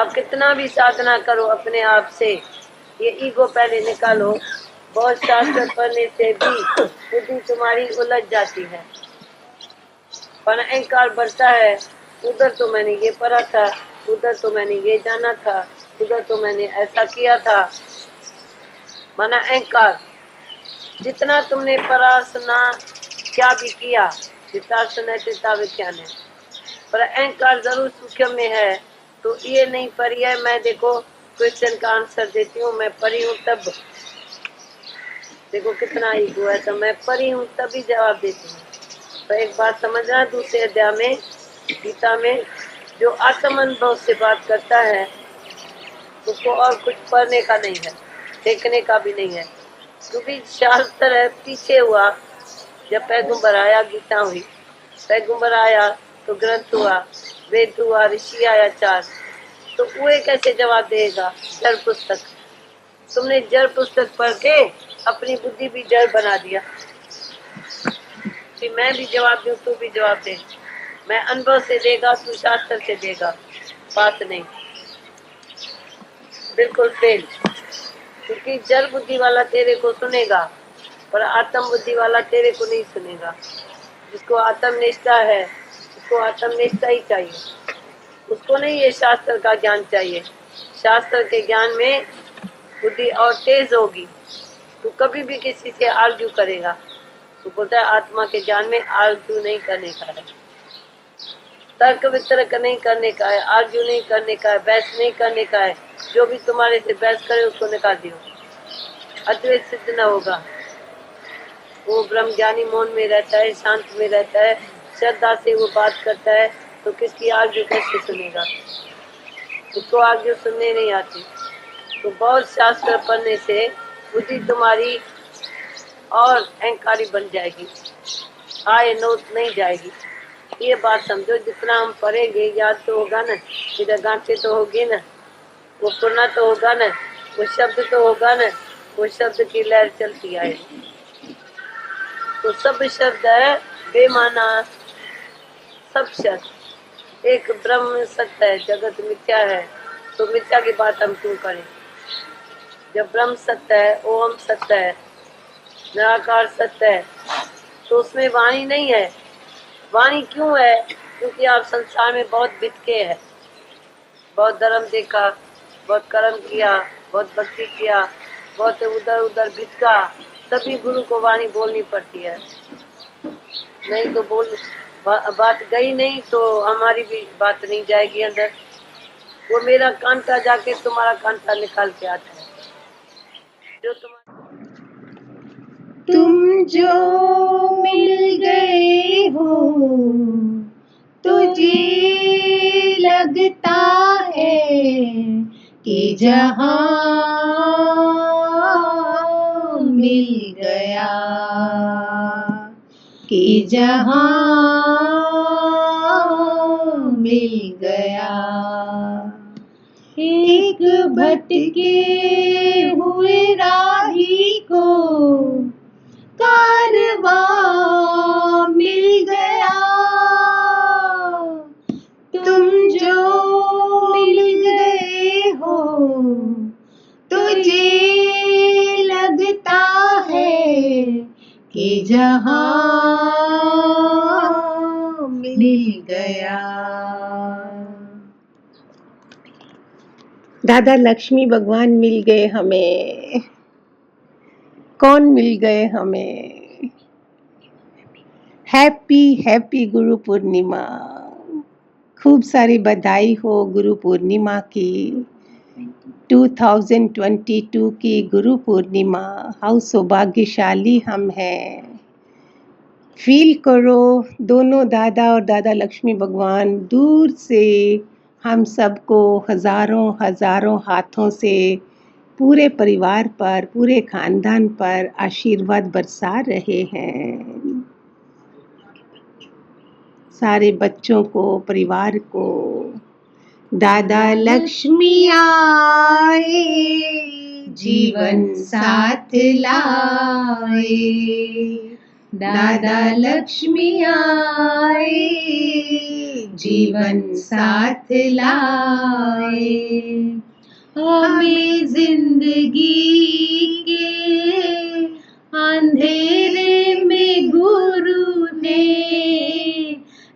आप कितना भी साधना करो अपने आप से, ये ईगो पहले निकालो। बहुत शास्त्र पढ़ने से भी बुद्धि तुम्हारी उलझ जाती है, पर अहंकार बढ़ता है। उधर तो मैंने ये पढ़ा था, उधर तो मैंने ये जाना था, उधर तो मैंने ऐसा किया था। माना अहंकार, जितना तुमने पढ़ा सुना क्या भी किया, जितना सुना चिता विज्ञान है, पर अहंकार जरूर सूक्ष्म में है। तो ये नहीं पढ़ी है, मैं देखो क्वेश्चन का आंसर देती हूँ, मैं पढ़ी हूँ तब, देखो कितना ईगो है, तो मैं पढ़ी हूँ तभी जवाब देती हूँ। तो एक बात समझना, दूसरे अध्याय में गीता में जो आत्म अनुभव से बात करता है उसको और कुछ पढ़ने का नहीं है, देखने का भी नहीं है, क्योंकि शास्त्र है पीछे हुआ। जब पैगंबर आया गीता हुई, पैगंबर आया तो ग्रंथ हुआ, वेद हुआ, ऋषि आया 4, तो वो कैसे जवाब देगा? जड़ पुस्तक, तुमने जड़ पुस्तक पढ़ के अपनी बुद्धि भी जड़ बना दिया कि मैं भी जवाब दूं, तू भी जवाब दे। मैं अनुभव से देगा, तू शास्त्र से देगा, बात नहीं, बिल्कुल फेल। क्योंकि जड़ बुद्धि वाला तेरे को सुनेगा, पर आत्म बुद्धि वाला तेरे को नहीं सुनेगा। जिसको आत्मनिष्ठा है उसको आत्मनिष्ठा ही चाहिए, उसको नहीं ये शास्त्र का ज्ञान चाहिए। शास्त्र के ज्ञान में बुद्धि और तेज होगी, तो कभी भी किसी से आर्ग्यू करेगा। तो बोलता है आत्मा के ज्ञान में आर्ग्यू नहीं करने का है, तर्क वितर्क नहीं करने का है, आर्ग्यू नहीं करने का है, बहस नहीं करने का है। जो भी तुम्हारे से बहस करे उसको निकाल दियो, अद्वैत सिद्ध न होगा। वो ब्रह्म ज्ञानी मौन में रहता है, शांत में रहता है, श्रद्धा से वो बात करता है, तो किसकी आर्ग्यू कैसे सुनेगा? उसको आर्ग्यू सुनने नहीं आती। तो बहुत शास्त्र पढ़ने से बुद्धि तुम्हारी और अहंकारी बन जाएगी, आए नोट नहीं जाएगी। ये बात समझो, जितना हम पढ़ेंगे याद तो होगा ना, इधर गांठे तो होगी ना, वो सुनना तो होगा ना, वो शब्द तो होगा ना, वो शब्द की लहर चलती आएगी। तो सब शब्द है बेमाना, सब शब्द एक ब्रह्म सत्य है, जगत मिथ्या है, तो मिथ्या की बात हम क्यों करें? जब ब्रह्म सत्य है, ओम सत्य है, निराकार सत्य है, तो उसमें वाणी नहीं है। वाणी क्यों है? क्योंकि आप संसार में बहुत बितके हैं, बहुत धर्म देखा, बहुत कर्म किया, बहुत भक्ति किया, बहुत उधर उधर बितका, तभी गुरु को वाणी बोलनी पड़ती है। नहीं तो बोल बात गई नहीं तो हमारी भी बात नहीं जाएगी अंदर। वो मेरा कांटा जाके तुम्हारा कांटा निकाल के आता है। जो तुम जो मिल गए हो तुझे लगता है कि जहां मिल गया, कि जहां मिल गया। एक भटके हुए राही को कारवां मिल गया। तुम जो मिल गए हो तुझे लगता है कि जहां मिल गया। दादा लक्ष्मी भगवान मिल गए हमें। कौन मिल गए हमें? Happy happy Guru Purnima. खूब सारी बधाई हो गुरु पूर्णिमा की, 2022 की गुरु पूर्णिमा। हाउ सौभाग्यशाली हम हैं। फील करो, दोनों दादा और दादा लक्ष्मी भगवान दूर से हम सबको हजारों हजारों हाथों से पूरे परिवार पर, पूरे खानदान पर आशीर्वाद बरसा रहे हैं। सारे बच्चों को, परिवार को। दादा लक्ष्मी आए, जीवन साथ लाए, दादा लक्ष्मी आए, जीवन साथ लाए, हमें जिंदगी के अंधेरे में गुरु ने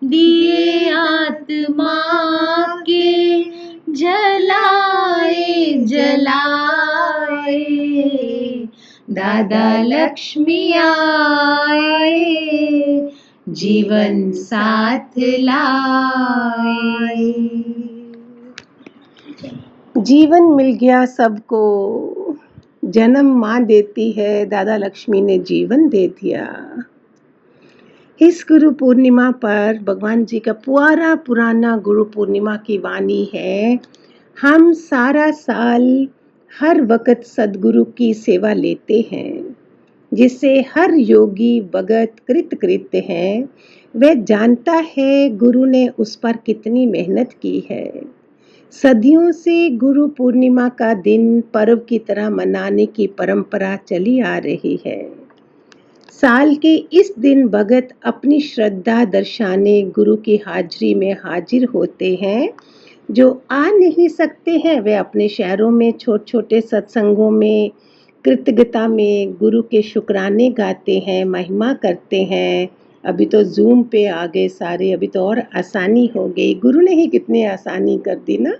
दिए आत्मा के जलाए जलाए, दादा लक्ष्मी आए, जीवन साथ लाए। जीवन मिल गया सबको, जन्म माँ देती है, दादा लक्ष्मी ने जीवन दे दिया। इस गुरु पूर्णिमा पर भगवान जी का पुराना गुरु पूर्णिमा की वाणी है। हम सारा साल हर वक्त सदगुरु की सेवा लेते हैं, जिससे हर योगी भगत कृतकृत्य है। वह जानता है गुरु ने उस पर कितनी मेहनत की है। सदियों से गुरु पूर्णिमा का दिन पर्व की तरह मनाने की परंपरा चली आ रही है। साल के इस दिन भगत अपनी श्रद्धा दर्शाने गुरु की हाजिरी में हाजिर होते हैं। जो आ नहीं सकते हैं वे अपने शहरों में छोटे छोटे सत्संगों में कृतज्ञता में गुरु के शुक्राने गाते हैं, महिमा करते हैं। अभी तो जूम पे आ गए सारे, अभी तो और आसानी हो गई। गुरु ने ही कितनी आसानी कर दी ना।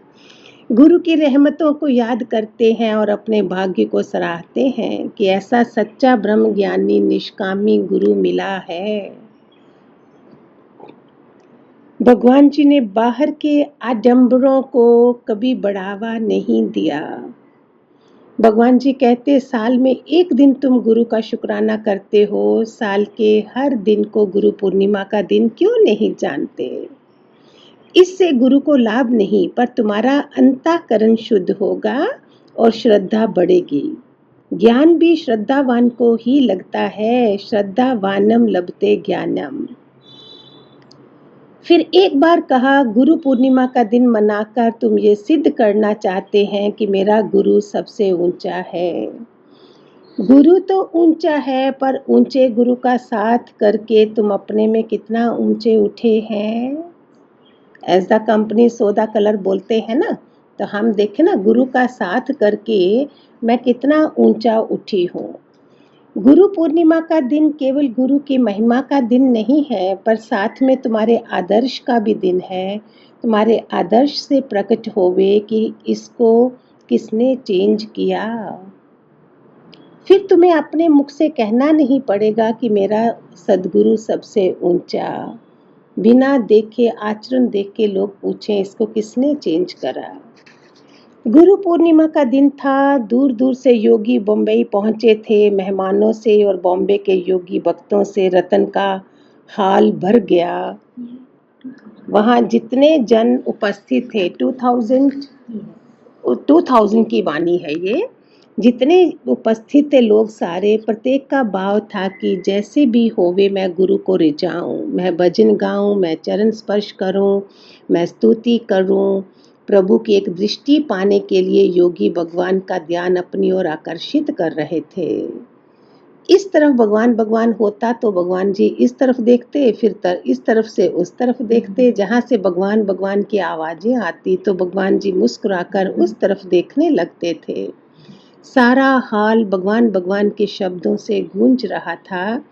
गुरु की रहमतों को याद करते हैं और अपने भाग्य को सराहते हैं कि ऐसा सच्चा ब्रह्म ज्ञानी निष्कामी गुरु मिला है। भगवान जी ने बाहर के आडंबरों को कभी बढ़ावा नहीं दिया। भगवान जी कहते साल में एक दिन तुम गुरु का शुक्राना करते हो, साल के हर दिन को गुरु पूर्णिमा का दिन क्यों नहीं जानते। इससे गुरु को लाभ नहीं, पर तुम्हारा अंतःकरण शुद्ध होगा और श्रद्धा बढ़ेगी। ज्ञान भी श्रद्धावान को ही लगता है, श्रद्धावानम लभते ज्ञानम। फिर एक बार कहा, गुरु पूर्णिमा का दिन मनाकर तुम ये सिद्ध करना चाहते हैं कि मेरा गुरु सबसे ऊंचा है। गुरु तो ऊंचा है, पर ऊंचे गुरु का साथ करके तुम अपने में कितना ऊंचे उठे हैं। As the company so the colour बोलते हैं ना, तो हम देखें ना गुरु का साथ करके मैं कितना ऊंचा उठी हूँ। गुरु पूर्णिमा का दिन केवल गुरु की महिमा का दिन नहीं है, पर साथ में तुम्हारे आदर्श का भी दिन है। तुम्हारे आदर्श से प्रकट होवे कि इसको किसने चेंज किया। फिर तुम्हें अपने मुख से कहना नहीं पड़ेगा कि मेरा सदगुरु सबसे ऊंचा। बिना देखे आचरण देख के लोग पूछें इसको किसने चेंज करा। गुरु पूर्णिमा का दिन था। दूर दूर से योगी बम्बई पहुंचे थे। मेहमानों से और बॉम्बे के योगी भक्तों से रतन का हाल भर गया। वहां जितने जन उपस्थित थे 2000 की वाणी है ये। जितने उपस्थित थे लोग सारे, प्रत्येक का भाव था कि जैसे भी होवे मैं गुरु को रिझाऊं, मैं भजन गाऊं, मैं चरण स्पर्श करूं, मैं स्तुति करूं। प्रभु की एक दृष्टि पाने के लिए योगी भगवान का ध्यान अपनी ओर आकर्षित कर रहे थे। इस तरफ भगवान भगवान होता तो भगवान जी इस तरफ देखते, फिर इस तरफ से उस तरफ देखते। जहाँ से भगवान भगवान की आवाजें आती तो भगवान जी मुस्कुराकर उस तरफ देखने लगते थे। सारा हाल भगवान भगवान के शब्दों से गूंज रहा था।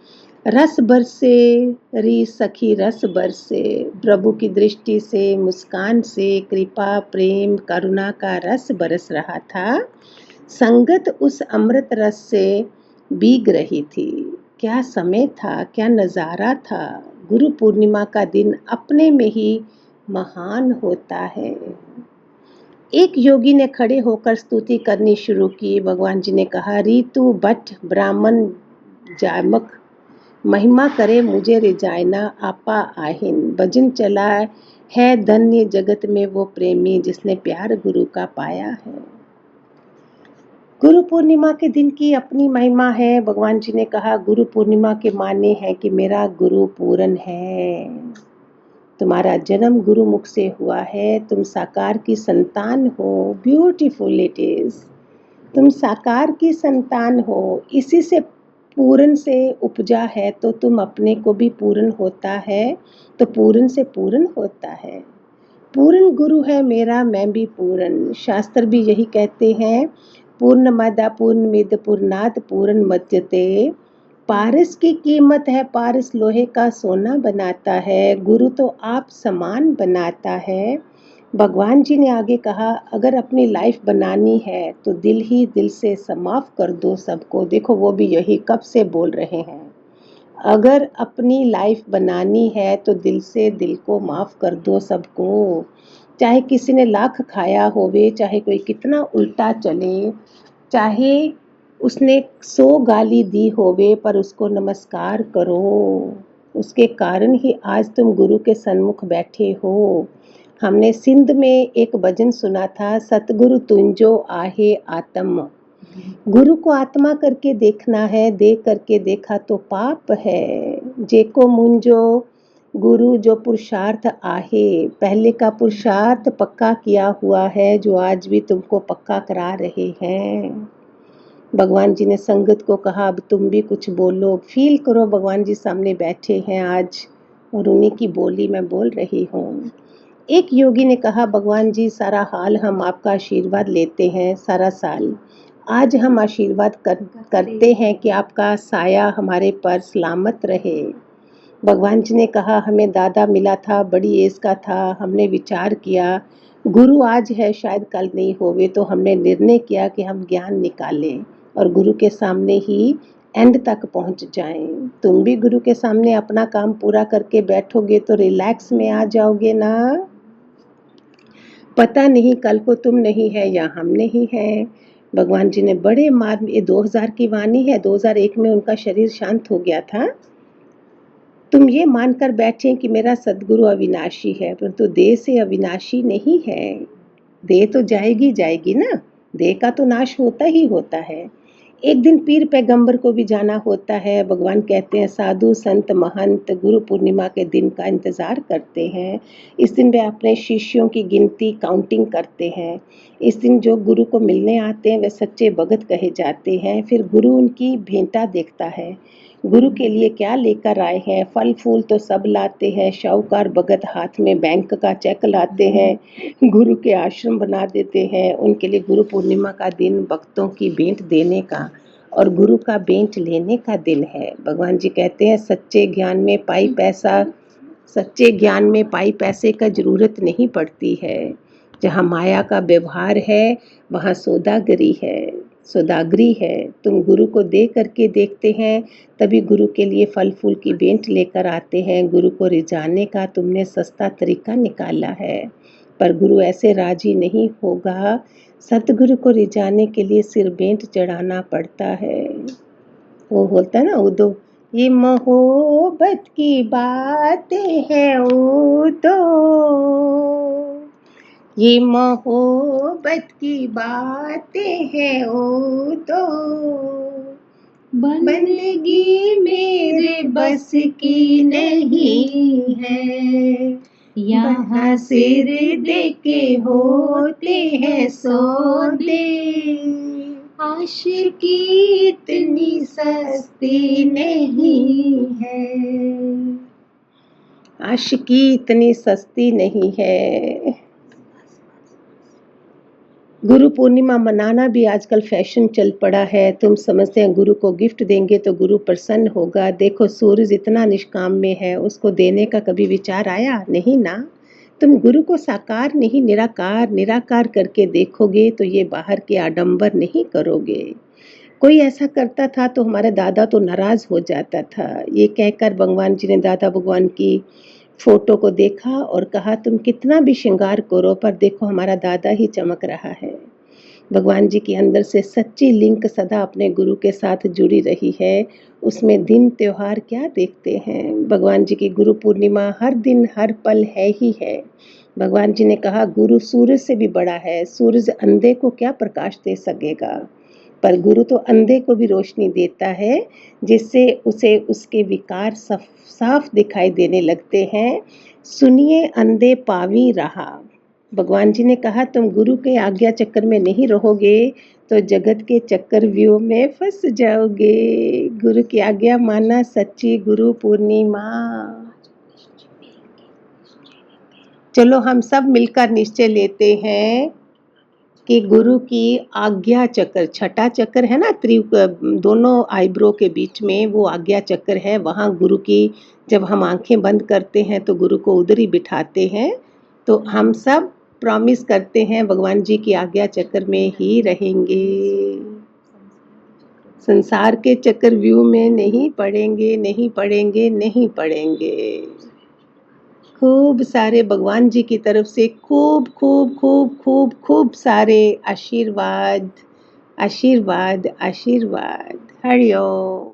रस बरसे री सखी रस बरसे, प्रभु की दृष्टि से, मुस्कान से कृपा प्रेम करुणा का रस बरस रहा था। संगत उस अमृत रस से भीग रही थी। क्या समय था, क्या नज़ारा था। गुरु पूर्णिमा का दिन अपने में ही महान होता है। एक योगी ने खड़े होकर स्तुति करनी शुरू की। भगवान जी ने कहा, ऋतु भट्ट ब्राह्मण जामक महिमा करे मुझे रिजायना आपा आहिन। भजन चला है धन्य जगत में वो प्रेमी जिसने प्यार गुरु का पाया है। गुरु पूर्णिमा के दिन की अपनी महिमा है। भगवान जी ने कहा, गुरु पूर्णिमा के माने हैं कि मेरा गुरु पूर्ण है। तुम्हारा जन्म गुरु मुख से हुआ है। तुम साकार की संतान हो। Beautiful it is. तुम साकार की संतान हो। इसी से पूर्ण से उपजा है तो तुम अपने को भी पूर्ण होता है, तो पूर्ण से पूर्ण होता है। पूर्ण गुरु है मेरा, मैं भी पूर्ण। शास्त्र भी यही कहते हैं, पूर्णमद पूर्णमिद पूर्णात पूर्ण मज्जते। पारस की कीमत है, पारस लोहे का सोना बनाता है, गुरु तो आप समान बनाता है। भगवान जी ने आगे कहा, अगर अपनी लाइफ बनानी है तो दिल ही दिल से समाफ कर दो सबको। देखो वो भी यही कब से बोल रहे हैं, अगर अपनी लाइफ बनानी है तो दिल से दिल को माफ़ कर दो सबको। चाहे किसी ने लाख खाया होवे, चाहे कोई कितना उल्टा चले, चाहे उसने 100 गाली दी होवे, पर उसको नमस्कार करो। उसके कारण ही आज तुम गुरु के सन्मुख बैठे हो। हमने सिंध में एक भजन सुना था, सतगुरु तुंजो आहे आत्म। गुरु को आत्मा करके देखना है, देख करके देखा तो पाप है। जेको मुंजो गुरु जो पुरुषार्थ आहे, पहले का पुरुषार्थ पक्का किया हुआ है, जो आज भी तुमको पक्का करा रहे हैं। भगवान जी ने संगत को कहा, अब तुम भी कुछ बोलो, फील करो भगवान जी सामने बैठे हैं आज, और उन्हीं की बोली मैं बोल रही हूँ। एक योगी ने कहा, भगवान जी सारा हाल हम आपका आशीर्वाद लेते हैं सारा साल, आज हम आशीर्वाद करते हैं कि आपका साया हमारे पर सलामत रहे। भगवान जी ने कहा, हमें दादा मिला था, बड़ी एज का था, हमने विचार किया गुरु आज है शायद कल नहीं होवे, तो हमने निर्णय किया कि हम ज्ञान निकालें और गुरु के सामने ही एंड तक पहुंच जाएं। तुम भी गुरु के सामने अपना काम पूरा करके बैठोगे तो रिलैक्स में आ जाओगे ना। पता नहीं कल को तुम नहीं है या हम नहीं है। भगवान जी ने बड़े मार्ग, ये 2000 की वाणी है, 2001 में उनका शरीर शांत हो गया था। तुम ये मानकर बैठे कि मेरा सदगुरु अविनाशी है, परंतु देह से अविनाशी नहीं है। देह तो जाएगी जाएगी ना, देह का तो नाश होता ही होता है। एक दिन पीर पैगंबर को भी जाना होता है। भगवान कहते हैं, साधु संत महंत गुरु पूर्णिमा के दिन का इंतज़ार करते हैं। इस दिन वे अपने शिष्यों की गिनती काउंटिंग करते हैं। इस दिन जो गुरु को मिलने आते हैं वे सच्चे भगत कहे जाते हैं। फिर गुरु उनकी भेंटा देखता है, गुरु के लिए क्या लेकर आए हैं। फल फूल तो सब लाते हैं, शाहूकार भगत हाथ में बैंक का चेक लाते हैं, गुरु के आश्रम बना देते हैं। उनके लिए गुरु पूर्णिमा का दिन भक्तों की भेंट देने का और गुरु का भेंट लेने का दिन है। भगवान जी कहते हैं, सच्चे ज्ञान में पाई पैसा, सच्चे ज्ञान में पाई पैसे का जरूरत नहीं पड़ती है। जहाँ माया का व्यवहार है वहाँ सौदागरी है, सौदागरी है। तुम गुरु को दे करके देखते हैं, तभी गुरु के लिए फल फूल की भेंट लेकर आते हैं। गुरु को रिझाने का तुमने सस्ता तरीका निकाला है, पर गुरु ऐसे राजी नहीं होगा। सतगुरु को रिझाने के लिए सिर भेंट चढ़ाना पड़ता है। वो बोलता है ना उदो, ये मोहब्बत की बातें हैं उदो, ये मोहब्बत की बातें हैं उदो, बंदगी मेरे बस की नहीं है, यहाँ सिर दे के होते हैं सौदे, आशिकी इतनी सस्ती नहीं है, आशिकी इतनी सस्ती नहीं है। गुरु पूर्णिमा मनाना भी आजकल फैशन चल पड़ा है। तुम समझते हैं गुरु को गिफ्ट देंगे तो गुरु प्रसन्न होगा। देखो सूरज इतना निष्काम में है, उसको देने का कभी विचार आया नहीं ना। तुम गुरु को साकार नहीं निराकार निराकार करके देखोगे तो ये बाहर के आडंबर नहीं करोगे। कोई ऐसा करता था तो हमारे दादा तो नाराज हो जाता था। ये कहकर भगवान जी ने दादा भगवान की फोटो को देखा और कहा, तुम कितना भी श्रृंगार करो पर देखो हमारा दादा ही चमक रहा है। भगवान जी के अंदर से सच्ची लिंक सदा अपने गुरु के साथ जुड़ी रही है। उसमें दिन त्योहार क्या देखते हैं। भगवान जी की गुरु पूर्णिमा हर दिन हर पल है ही है। भगवान जी ने कहा, गुरु सूरज से भी बड़ा है। सूरज अंधे को क्या प्रकाश दे सकेगा, पर गुरु तो अंधे को भी रोशनी देता है, जिससे उसे उसके विकार साफ दिखाई देने लगते हैं। सुनिए अंधे पावी रहा। भगवान जी ने कहा, तुम गुरु के आज्ञा चक्कर में नहीं रहोगे तो जगत के चक्रव्यूह में फंस जाओगे। गुरु की आज्ञा माना सच्ची गुरु पूर्णिमा। चलो हम सब मिलकर निश्चय लेते हैं कि गुरु की आज्ञा चक्र, छठा चक्र है ना, दोनों आईब्रो के बीच में वो आज्ञा चक्र है। वहाँ गुरु की, जब हम आंखें बंद करते हैं तो गुरु को उधर ही बिठाते हैं। तो हम सब प्रॉमिस करते हैं भगवान जी की आज्ञा चक्र में ही रहेंगे, संसार के चक्रव्यूह में नहीं पड़ेंगे, नहीं पड़ेंगे, नहीं पड़ेंगे। खूब सारे भगवान जी की तरफ से खूब खूब खूब खूब खूब सारे आशीर्वाद, आशीर्वाद, आशीर्वाद। हरि ओम।